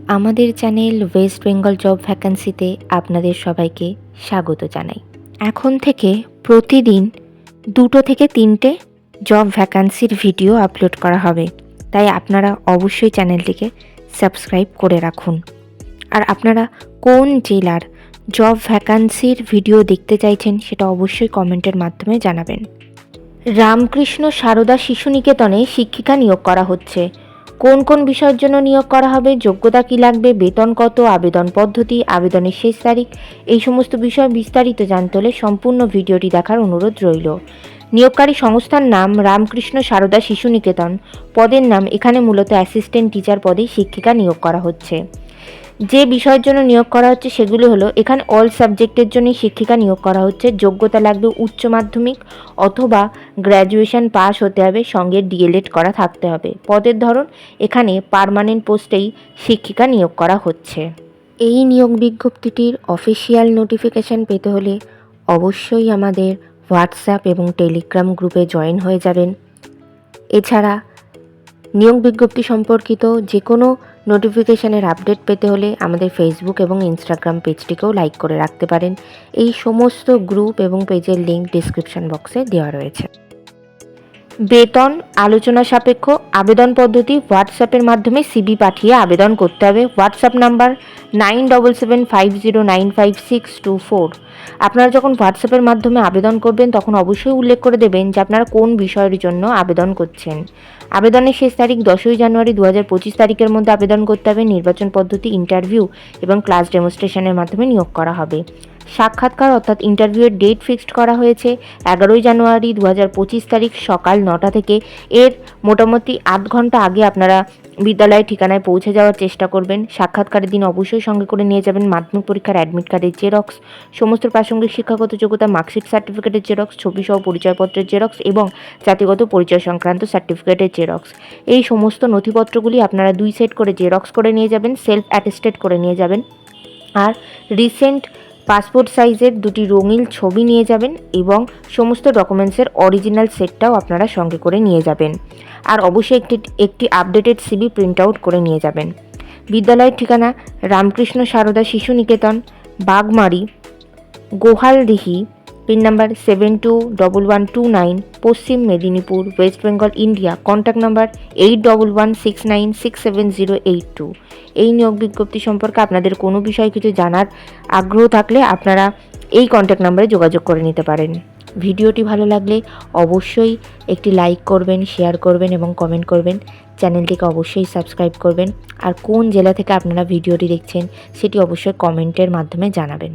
আমাদের channel West Bengal job ভ্যাকান্সিতে আপনাদের সবাইকে স্বাগত জানাই। এখন থেকে প্রতিদিন 2 থেকে 3টে জব ভ্যাকান্সির ভিডিও আপলোড করা হবে, তাই আপনারা অবশ্যই চ্যানেলটিকে সাবস্ক্রাইব করে রাখুন। আর আপনারা কোন জেলার জব ভ্যাকান্সির ভিডিও দেখতে চাইছেন সেটা অবশ্যই কমেন্টের মাধ্যমে জানাবেন। রামকৃষ্ণ সারদা শিশু নিকেতনে শিক্ষিকা নিয়োগ করা হচ্ছে। কোন কোন বিষয়ের জন্য নিয়োগ করা হবে, যোগ্যতা কী লাগবে, বেতন কত, আবেদন পদ্ধতি, আবেদনের শেষ তারিখ, এই সমস্ত বিষয় বিস্তারিত জানতে হলে সম্পূর্ণ ভিডিওটি দেখার অনুরোধ রইল। নিয়োগকারী সংস্থার নাম রামকৃষ্ণ সারদা শিশু নিকেতন। পদের নাম এখানে মূলত অ্যাসিস্ট্যান্ট টিচার পদে শিক্ষিকা নিয়োগ করা হচ্ছে। যে বিষয়ের জন্য নিয়োগ করা হচ্ছে সেগুলো হলো, এখানে অল সাবজেক্টের জন্যই শিক্ষিকা নিয়োগ করা হচ্ছে। যোগ্যতা লাগবে উচ্চ মাধ্যমিক অথবা গ্র্যাজুয়েশন পাস হতে হবে, সঙ্গে ডিএলএড করা থাকতে হবে। পদের ধরন এখানে পার্মানেন্ট পোস্টেই শিক্ষিকা নিয়োগ করা হচ্ছে। এই নিয়োগ বিজ্ঞপ্তিটির অফিসিয়াল নোটিফিকেশান পেতে হলে অবশ্যই আমাদের হোয়াটসঅ্যাপ এবং টেলিগ্রাম গ্রুপে জয়েন হয়ে যাবেন। এছাড়া নিয়োগ বিজ্ঞপ্তি সম্পর্কিত যে কোনো নোটিফিকেশানের আপডেট পেতে হলে আমাদের ফেসবুক এবং ইনস্টাগ্রাম পেজটিকেও লাইক করে রাখতে পারেন। এই সমস্ত গ্রুপ এবং পেজের লিঙ্ক ডিসক্রিপশন বক্সে দেওয়া রয়েছে। বেতন আলোচনা সাপেক্ষ। আবেদন পদ্ধতি, হোয়াটসঅ্যাপের মাধ্যমে সিভি পাঠিয়ে আবেদন করতে হবে। WhatsApp number 9775095624। আপনারা যখন হোয়াটসঅ্যাপের মাধ্যমে আবেদন করবেন তখন অবশ্যই উল্লেখ করে দেবেন যে আপনারা কোন বিষয়ের জন্য আবেদন করছেন। আবেদনের শেষ তারিখ 10ই জানুয়ারি 2025 তারিখের মধ্যে আবেদন করতে হবে। নির্বাচন পদ্ধতি ইন্টারভিউ এবং ক্লাস ডেমনস্ট্রেশনের মাধ্যমে নিয়োগ করা হবে। সাক্ষাৎকার অর্থাৎ ইন্টারভিউয়ের ডেট ফিক্সড করা হয়েছে 11ই জানুয়ারি 2025 তারিখ সকাল 9টা থেকে। এর মোটামুটি 8 ঘন্টা আগে আপনারা বিদ্যালয়ের ঠিকানায় পৌঁছে যাওয়ার চেষ্টা করবেন। সাক্ষাৎকারের দিন অবশ্যই সঙ্গে করে নিয়ে যাবেন মাধ্যমিক পরীক্ষার অ্যাডমিট কার্ডের জেরক্স, সমস্ত প্রাসঙ্গিক শিক্ষাগত যোগ্যতা মার্কশিট সার্টিফিকেটের জেরক্স, ছবিসহ পরিচয়পত্রের জেরক্স এবং জাতিগত পরিচয় সংক্রান্ত সার্টিফিকেটের জেরক্স। এই সমস্ত নথিপত্রগুলি আপনারা 2 সেট করে জেরক্স করে নিয়ে যাবেন, সেলফ অ্যাটেস্টেড করে নিয়ে যাবেন। আর রিসেন্ট পাসপোর্ট সাইজের 2টি রঙিন ছবি নিয়ে যাবেন এবং সমস্ত ডকুমেন্টসের অরিজিনাল সেটটাও আপনারা সঙ্গে করে নিয়ে যাবেন। আর অবশ্যই একটি আপডেটেড সিভি প্রিন্ট আউট করে নিয়ে যাবেন। বিদ্যালয়ের ঠিকানা রামকৃষ্ণ সারদা শিশু নিকেতন, বাগমারি, গোহালদিহি, পিন নাম্বার 721129, পশ্চিম Medinipur, West Bengal, India. Contact number 8116967082। এই নিয়োগ বিজ্ঞপ্তি সম্পর্কে আপনাদের কোনো বিষয় কিছু জানার আগ্রহ থাকলে আপনারা এই কন্ট্যাক্ট নাম্বারে যোগাযোগ করে নিতে পারেন। ভিডিওটি ভালো লাগলে অবশ্যই একটি লাইক করবেন, শেয়ার করবেন এবং কমেন্ট করবেন। চ্যানেলটিকে অবশ্যই সাবস্ক্রাইব করবেন। আর কোন জেলা থেকে আপনারা ভিডিওটি দেখছেন সেটি অবশ্যই কমেন্টের মাধ্যমে জানাবেন।